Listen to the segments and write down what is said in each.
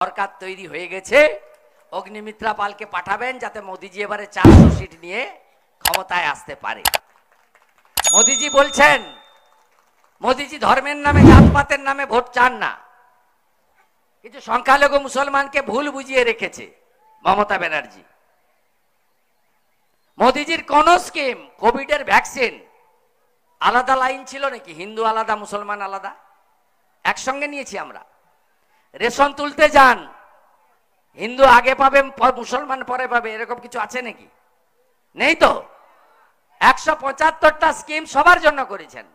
সরকার তৈরি হয়ে গেছে, অগ্নিমিত্রা পালকে পাঠাবেন যাতে মোদিজি এবারে 400 সিট নিয়ে ক্ষমতায় আসতে পারে। মোদিজি বলছেন, মোদিজি ধর্মের নামে জাতপাতের নামে ভোট চান না, কিছু সংখ্যালঘু মুসলমানকে ভুল বুঝিয়ে রেখেছে মমতা ব্যানার্জি। মোদিজির কোন স্কিম, কোভিডের ভ্যাকসিন আলাদা লাইন ছিল নাকি? হিন্দু আলাদা মুসলমান আলাদা, একসঙ্গে নিয়েছি আমরা। রেশন তুলতে যান, হিন্দু আগে পাবে মুসলমান পরে পাবে, এরকম কিছু আছে নাকি? নেই তো। 175টা স্কিম সবার জন্য করেছেন।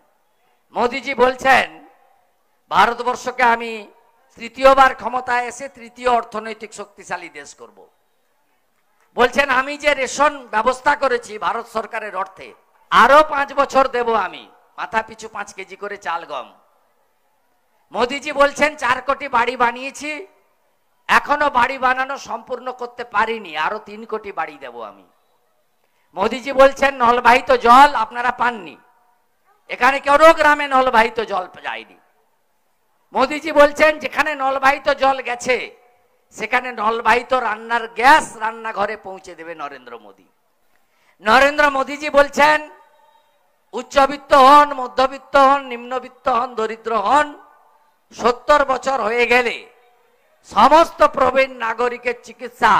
মোদিজি বলছেন ভারতবর্ষকে আমি তৃতীয়বার ক্ষমতায় এসে তৃতীয় অর্থনৈতিক শক্তিশালী দেশ করব। বলছেন আমি যে রেশন ব্যবস্থা করেছি ভারত সরকারের অর্থে, আরো 5 বছর দেব আমি, মাথা পিছু 5 কেজি করে চাল গম। মোদিজি বলছেন 4 কোটি বাড়ি বানিয়েছি, এখনো বাড়ি বানানো সম্পূর্ণ করতে পারিনি, আরো 3 কোটি বাড়ি দেব আমি। মোদিজি বলছেন নলবাহিত জল আপনারা পাননি, এখানে কেউ গ্রামে নলবাহিত জল যায়নি। মোদিজি বলছেন যেখানে নলবাহিত জল গেছে সেখানে নলবাহিত রান্নার গ্যাস রান্নাঘরে পৌঁছে দেবে নরেন্দ্র মোদী। নরেন্দ্র মোদীজি বলছেন উচ্চবিত্ত হন, মধ্যবিত্ত হন, নিম্নবিত্ত হন, দরিদ্র হন, 70 বছর হয়ে গেলে সমস্ত প্রবীণ নাগরিকের চিকিৎসা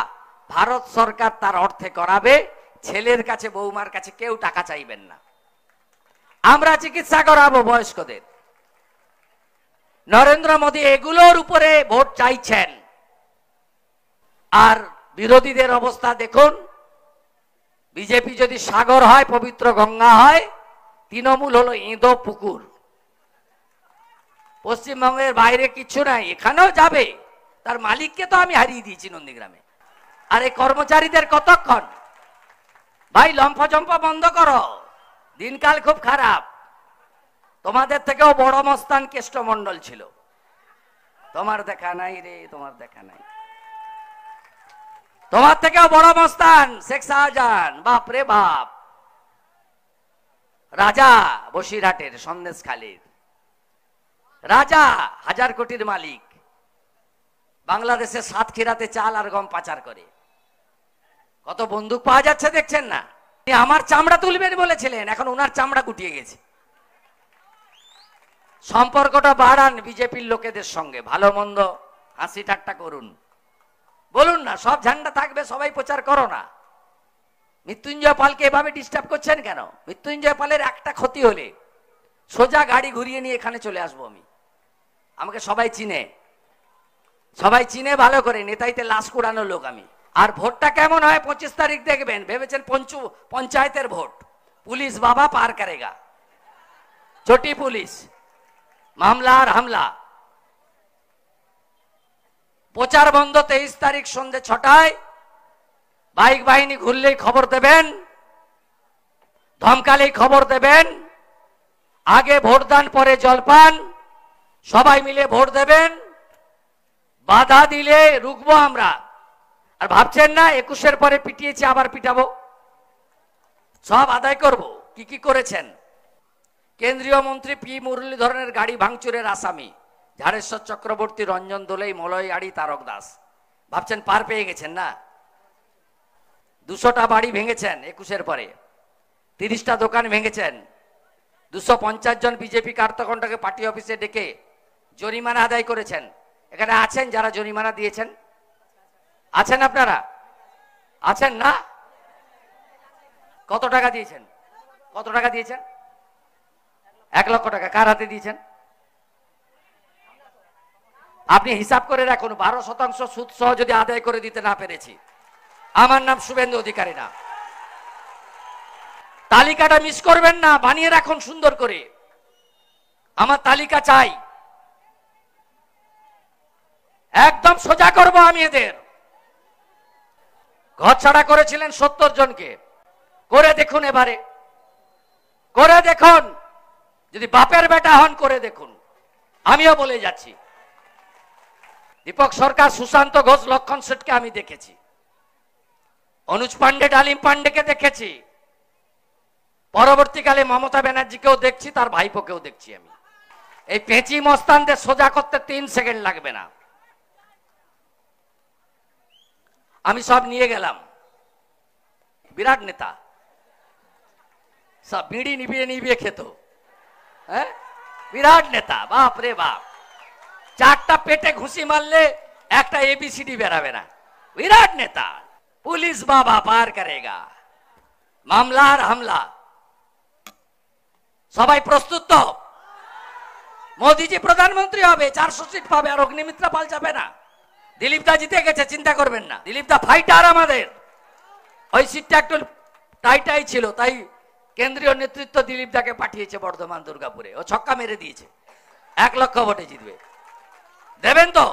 ভারত সরকার তার অর্থে করাবে, ছেলের কাছে বৌমার কাছে কেউ টাকা চাইবেন না, আমরা চিকিৎসা করাবো বয়স্কদের। নরেন্দ্র মোদী এগুলোর উপরে ভোট চাইছেন। আর বিরোধীদের অবস্থা দেখুন, বিজেপি যদি সাগর হয়, পবিত্র গঙ্গা হয়, তৃণমূল হলো ইঁদো পুকুর। পশ্চিমবঙ্গের বাইরে কিছু নাই, এখানেও যাবে, তার মালিককে তো আমি হারিয়ে দিয়েছি নন্দীগ্রামে। আর এই কর্মচারীদের কতক্ষণ? ভাই লম্ফজম্প বন্ধ করো, দিনকাল খুব খারাপ। তোমাদের থেকেও বড় মস্তান কেষ্টমণ্ডল ছিল, তোমার দেখা নাই রে, তোমার দেখা নাই। তোমার থেকেও বড় মস্তান শেখ শাহজাহান, বাপ রে বাপ, রাজা বসিরহাটের, সন্দেশখালীর রাজা, 1000 কোটির মালিক, বাংলাদেশের সাতক্ষীরাতে চাল আর গম পাচার করে। কত বন্দুক পাওয়া যাচ্ছে দেখছেন না? আমার চামড়া তুলবেন বলেছিলেন, এখন ওনার চামড়া গুটিয়ে গেছে। সম্পর্কটা বাড়ান বিজেপির লোকেদের সঙ্গে, ভালো মন্দ হাসি ঠাট্টা করুন, বলুন না সব ঝান্ডা থাকবে, সবাই প্রচার করো না। মৃত্যুঞ্জয় পালকে এভাবে ডিস্টার্ব করছেন কেন? মৃত্যুঞ্জয় পালের একটা ক্ষতি হলে সোজা গাড়ি ঘুরিয়ে নিয়ে এখানে চলে আসবো আমি। আমাকে সবাই চিনে, সবাই চিনে ভালো করে, নেতাইতে লাশ কুড়ানো লোক আমি। আর ভোটটা কেমন হয় 25 তারিখ দেখবেন। ভেবেছেন পঞ্চায়েতের ভোট, পুলিশ বাবা পার করেগা, ছোটি পুলিশ, মামলা আর হামলা। প্রচার বন্ধ 23 তারিখ সন্ধ্যে 6টায়, বাইক বাহিনী ঘুরলেই খবর দেবেন, ধমকালেই খবর দেবেন। আগে ভোটদান পরে জলপান, সবাই মিলে ভোট দেবেন। বাধা দিলে রুখবো আমরা। আর ভাবছেন না 21-এর পরে পিটিয়েছি আবার পিটাবো, সব আদায় করব। কি কি করেছেন? কেন্দ্রীয় মন্ত্রী পি মুরলীধরনের গাড়ি ভাঙচুরের আসামি ঝাড়েশ্বর চক্রবর্তী, রঞ্জন দোলই, মলয় আড়ি, তারক দাস। ভাবছেন পার পেয়ে গেছেন না? 200টা বাড়ি ভেঙেছেন 21-এর পরে, 30টা দোকান ভেঙেছেন, 250 জন বিজেপি কার্যকর্তাকে পার্টি অফিসে ডেকে জরিমানা আদায় করেছেন। এখানে আছেন যারা জরিমানা দিয়েছেন? আছেন আপনারা? আছেন না? কত টাকা দিয়েছেন? কত টাকা দিয়েছেন? 1 লক্ষ টাকা। কার হাতে দিয়েছেন? আপনি হিসাব করে রাখুন, 12% সুদ সহ যদি আদায় করে দিতে না পেরেছি, আমার নাম শুভেন্দু অধিকারী না। তালিকাটা মিস করবেন না, বানিয়ে রাখুন সুন্দর করে। আমার তালিকা চাই, একদম সোজা করব আমি এদের। ঘর ছাড়া করেছিলেন 70 জনকে, করে দেখুন এবারে, করে দেখুন। যদি বাপের বেটা হন করে দেখুন। আমিও বলে যাচ্ছি, দীপক সরকার, সুশান্ত ঘোষ, লক্ষণ শেঠকে আমি দেখেছি, অনুজ পান্ডে, ডালিম পান্ডেকে দেখেছি, পরবর্তীকালে মমতা ব্যানার্জিকেও দেখছি, তার ভাইপোকেও দেখছি আমি। এই পেঁচি মস্তানদের সোজা করতে 3 সেকেন্ড লাগবে না। আমি সব নিয়ে গেলাম। বিরাট নেতা, সব বিড়ি নিবিয়ে নিবিয়ে খেত। হ্যাঁ, বিরাট নেতা, বাপ রে বাপ। 4টা পেটে ঘুষি মারলে একটা এবিসিডি বেরাবে না। বিরাট নেতা। পুলিশ বাবা পার করেগা। মামলা আর হামলা। সবাই প্রস্তুত তো? মোদিজি প্রধানমন্ত্রী হবে, 400 সিট পাবে, আর অগ্নিমিত্রা পাল যাবে না। দিলীপ দা জিতে গেছে, চিন্তা করবেন না। দিলীপ দা ফাইটার আমাদের। ওই সিটটা একটু টাইটাই ছিল, তাই কেন্দ্রীয় নেতৃত্ব দিলীপ দাকে পাঠিয়েছে বর্ধমান দুর্গাপুরে। ও ছক্কা মেরে দিয়েছে, 1 লক্ষ ভোটে জিতবে। দেবেন তো?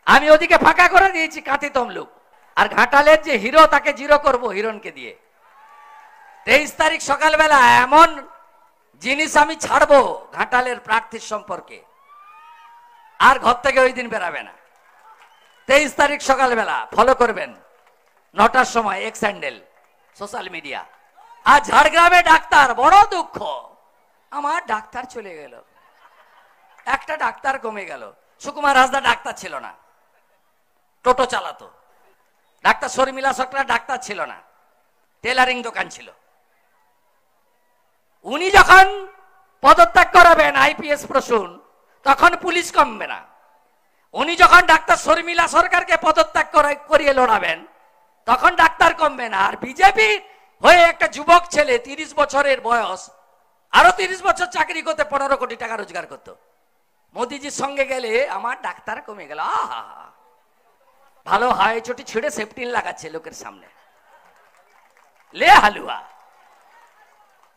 আমি ওদিকে ফাঁকা করে দিয়েছি কাঁথি তমলুক। আর ঘাটালের যে হিরো, তাকে জিরো করব হিরণকে দিয়ে। 23 তারিখ সকালবেলা এমন জিনিস আমি ছাড়বো ঘাটালের প্রার্থীর সম্পর্কে, আর ঘর থেকে ওই দিন বেরাবে না। 23 তারিখ সকালবেলা ফলো করবেন, 9টার সময় এক্স হ্যান্ডেল, সোশ্যাল মিডিয়া। আর ঝাড়গ্রামে ডাক্তার, বড় দুঃখ, আমার ডাক্তার চলে গেল, একটা ডাক্তার কমে গেল। সুকুমার হাসদা ডাক্তার ছিল না, টোটো চালাতো। ডাক্তার শর্মিলা সরকার ডাক্তার ছিল না, টেলারিং দোকান ছিল। উনি যখন পদত্যাগ করাবেন আইপিএস প্রসূন, তখন পুলিশ কমবে না। উনি যখন ডাক্তার শর্মিলা সরকারকে পদত্যাগ করিয়ে লড়াবেন, তখন ডাক্তার কমবে না। আর বিজেপি হয়ে একটা যুবক ছেলে, 30 বছরের বয়স, আরো 30 বছর চাকরি করতে 15 কোটি টাকা রোজগার করতো। মোদিজির সঙ্গে গেলে আমার ডাক্তার কমে গেল। আহা, ভালো হাই চটি ছিঁড়ে সেফটিন লাগাচ্ছে লোকের সামনে, লে হালুয়া।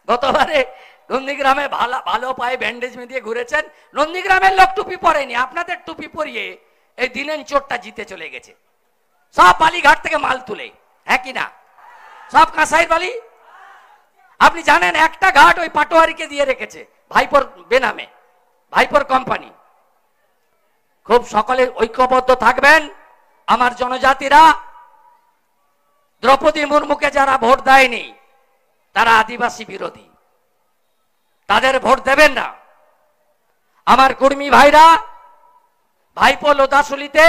গতবারে নন্দীগ্রামে ভালো পায়ে ব্যান্ডেজ দিয়ে ঘুরেছেন। নন্দীগ্রামের লোক টুপি পরেনি, আপনাদের টুপি পরিয়ে এই দিনেন চোরটা জিতে চলে গেছে। সব বালিঘাট থেকে মাল তুলে, হ্যাঁ কি না? সব কাঁসাইয়ের বালি। আপনি জানেন একটা ঘাট ওই পাটোয়ারিকে দিয়ে রেখেছে, ভাইপোর বেনামে, ভাইপোর কোম্পানি। খুব সকলে ঐক্যবদ্ধ থাকবেন। আমার জনজাতিরা, দ্রৌপদী মুর্মুকে যারা ভোট দেয়নি, তারা আদিবাসী বিরোধী, তাদের ভোট দেবেন না। আমার কুর্মী ভাইরা, ভাইপো লোদাশুলিতে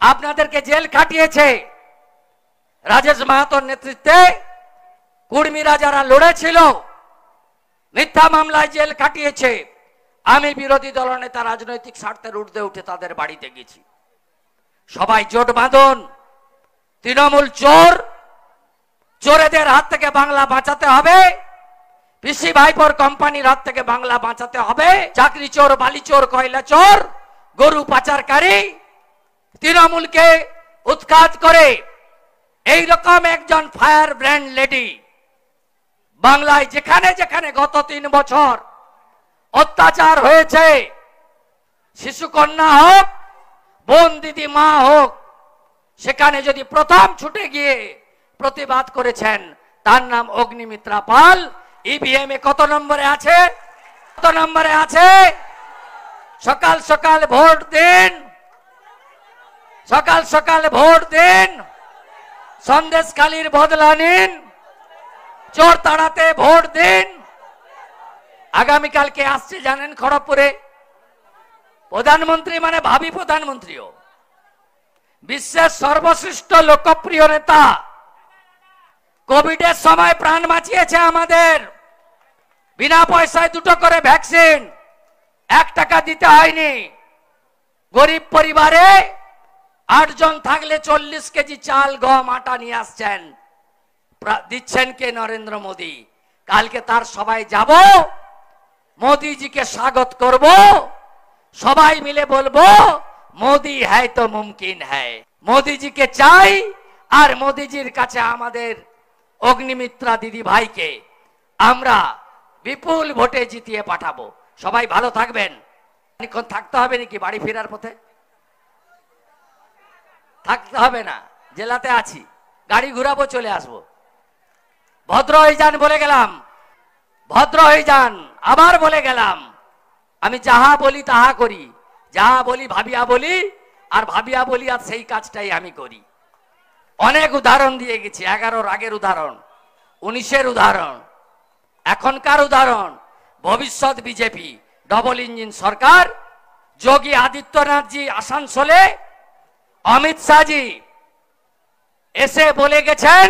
আপনাদেরকে জেল খাটিয়েছে রাজেশ মাহাতোর নেতৃত্বে। কুর্মীরা যারা লড়েছিল, মিথ্যা মামলায় জেল কাটিয়েছে। আমি বিরোধী দলনেতা রাজনৈতিক স্বার্থের ঊর্ধ্বে উঠে তাদের বাড়িতে গেছি। সবাই জোট বাঁধুন। তৃণমূল চোর, চোরেদের হাত থেকে বাংলা বাঁচাতে হবে। পিসি ভাইপোর কোম্পানির হাত থেকে বাংলা বাঁচাতে হবে। চাকরি চোর, বালি চোর, কয়লা চোর, গরু পাচারকারী, তৃণমূলকে উৎখাত করে এইরকম একজন ফায়ার ব্র্যান্ড লেডি বাংলায় যেখানে যেখানে গত 3 বছর অত্যাচার হয়েছে, শিশু কন্যা হোক, বোন দিদি মা হোক, সেখানে যদি প্রথম ছুটে গিয়ে প্রতিবাদ করেছেন, তার নাম অগ্নিমিত্রা পাল। ইভিএম এ কত নম্বরে আছে? কত নম্বরে আছে? সকাল সকাল ভোট দিন, সকাল সকাল ভোট দিন। সন্দেশখালীর বদলা নিন, চোর তাড়াতে ভোট দিন। আগামীকালকে আসছে জানেন খড়গপুরে প্রধানমন্ত্রী, মানে ভাবি প্রধানমন্ত্রীও, বিশ্বের সর্বশ্রেষ্ঠ লোকপ্রিয় নেতা। কোভিডের সময় প্রাণ বাঁচিয়েছে আমাদের। বিনা পয়সায় 2টো করে ভ্যাকসিন, 1 টাকা দিতে হয়নি। গরিব পরিবারে 8 জন থাকলে 40 কেজি চাল, গম, আটা নিয়ে আসছেন। দিচ্ছেন কে? নরেন্দ্র মোদী। কালকে তার সবাই যাব, মোদীজিকে স্বাগত করব, সবাই মিলে বলবো মোদি হ্যায় তো মুমকিন হ্যায়। মোদীজিকে চাই, আর মোদীজির কাছে আমাদের অগ্নিমিত্রা দিদি ভাইকে আমরা বিপুল ভোটে জিতিয়ে পাঠাবো। সবাই ভালো থাকবেন। অনেকক্ষণ থাকতে হবে নাকি? বাড়ি ফেরার পথে থাকতে হবে না, জেলাতে আছি, গাড়ি ঘুরাবো, চলে আসবো। ভদ্র হয়ে যান বলে গেলাম, ভদ্র হয়ে যান, আবার বলে গেলাম। আমি যাহা বলি তাহা করি, যাহা বলি ভাবিয়া বলি, আর ভাবিয়া বলি, আর সেই কাজটাই আমি করি। অনেক উদাহরণ দিয়ে গেছি, 11 আগের উদাহরণ, 19-এর উদাহরণ, এখনকার উদাহরণ। ভবিষ্যৎ বিজেপি ডবল ইঞ্জিন সরকার, যোগী আদিত্যনাথজি আসানসোলে, অমিত শাহজি এসে বলে গেছেন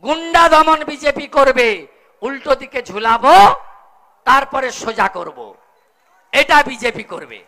গুন্ডা দমন বিজেপি করবে, উল্টো দিকে ঝুলাবো তারপরে সোজা করব, এটা বিজেপি করবে।